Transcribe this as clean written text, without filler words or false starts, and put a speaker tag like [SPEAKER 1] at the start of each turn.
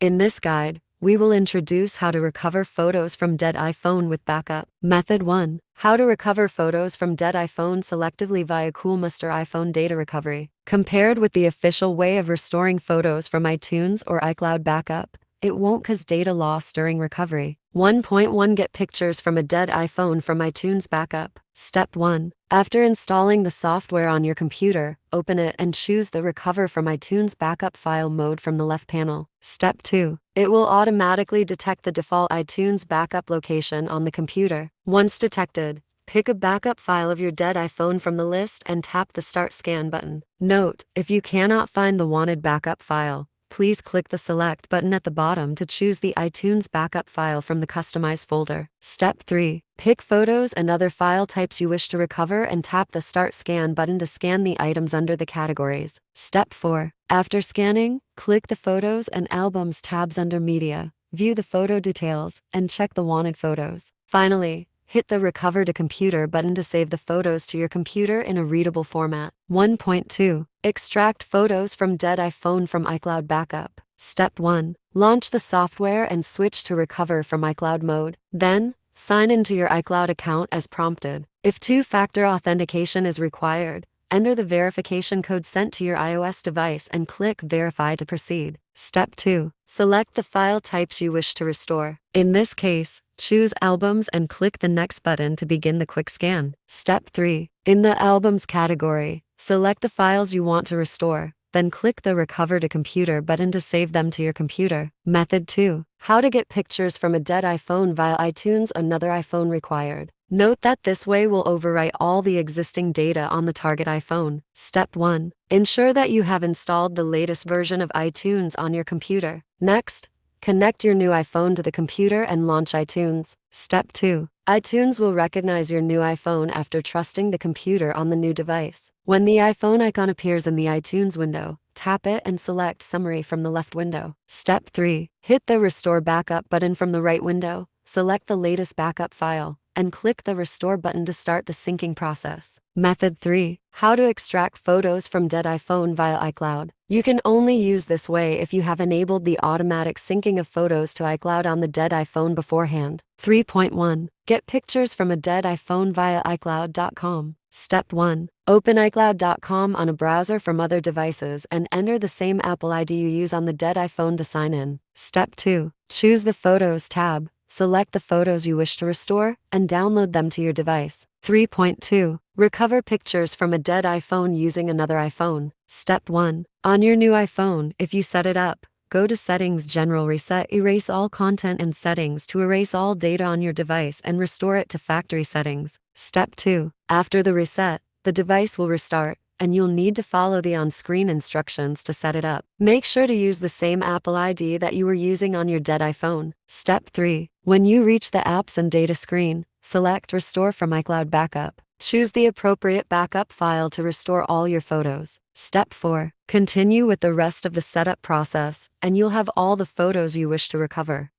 [SPEAKER 1] In this guide, we will introduce how to recover photos from dead iPhone with backup. Method 1. How to recover photos from dead iPhone selectively via Coolmuster iPhone data recovery. Compared with the official way of restoring photos from iTunes or iCloud backup, it won't cause data loss during recovery. 1.1 Get pictures from a dead iPhone from iTunes backup. Step 1. After installing the software on your computer, open it and choose the Recover from iTunes Backup File mode from the left panel. Step 2. It will automatically detect the default iTunes backup location on the computer. Once detected, pick a backup file of your dead iPhone from the list and tap the Start Scan button. Note, if you cannot find the wanted backup file, please click the Select button at the bottom to choose the iTunes backup file from the Customize folder. Step 3. Pick photos and other file types you wish to recover and tap the Start Scan button to scan the items under the categories. Step 4. After scanning, click the Photos and Albums tabs under Media, view the photo details, and check the wanted photos. Finally, hit the Recover to Computer button to save the photos to your computer in a readable format. 1.2. Extract photos from dead iPhone from iCloud backup. Step 1. Launch the software and switch to Recover from iCloud mode. Then, sign into your iCloud account as prompted. If two-factor authentication is required, enter the verification code sent to your iOS device and click Verify to proceed. Step 2. Select the file types you wish to restore. In this case, choose Albums and click the Next button to begin the quick scan. Step 3. In the Albums category, select the files you want to restore, then click the Recover to Computer button to save them to your computer. Method 2. How to get pictures from a dead iPhone via iTunes. Another iPhone required. Note that this way will overwrite all the existing data on the target iPhone. Step 1. Ensure that you have installed the latest version of iTunes on your computer. Next, connect your new iPhone to the computer and launch iTunes. Step 2. iTunes will recognize your new iPhone after trusting the computer on the new device. When the iPhone icon appears in the iTunes window, tap it and select Summary from the left window. Step 3. Hit the Restore Backup button from the right window, select the latest backup file, and click the Restore button to start the syncing process. Method 3. How to extract photos from dead iPhone via iCloud. You can only use this way if you have enabled the automatic syncing of photos to iCloud on the dead iPhone beforehand. 3.1. Get pictures from a dead iPhone via iCloud.com. Step 1. Open iCloud.com on a browser from other devices and enter the same Apple ID you use on the dead iPhone to sign in. Step 2. Choose the Photos tab. Select the photos you wish to restore, and download them to your device. 3.2. Recover pictures from a dead iPhone using another iPhone. Step 1. On your new iPhone, if you set it up, go to Settings, General, Reset, Erase all content and settings to erase all data on your device and restore it to factory settings. Step 2. After the reset, the device will restart, and you'll need to follow the on-screen instructions to set it up. Make sure to use the same Apple ID that you were using on your dead iPhone. Step 3. When you reach the Apps and Data screen, select Restore from iCloud Backup. Choose the appropriate backup file to restore all your photos. Step 4. Continue with the rest of the setup process, and you'll have all the photos you wish to recover.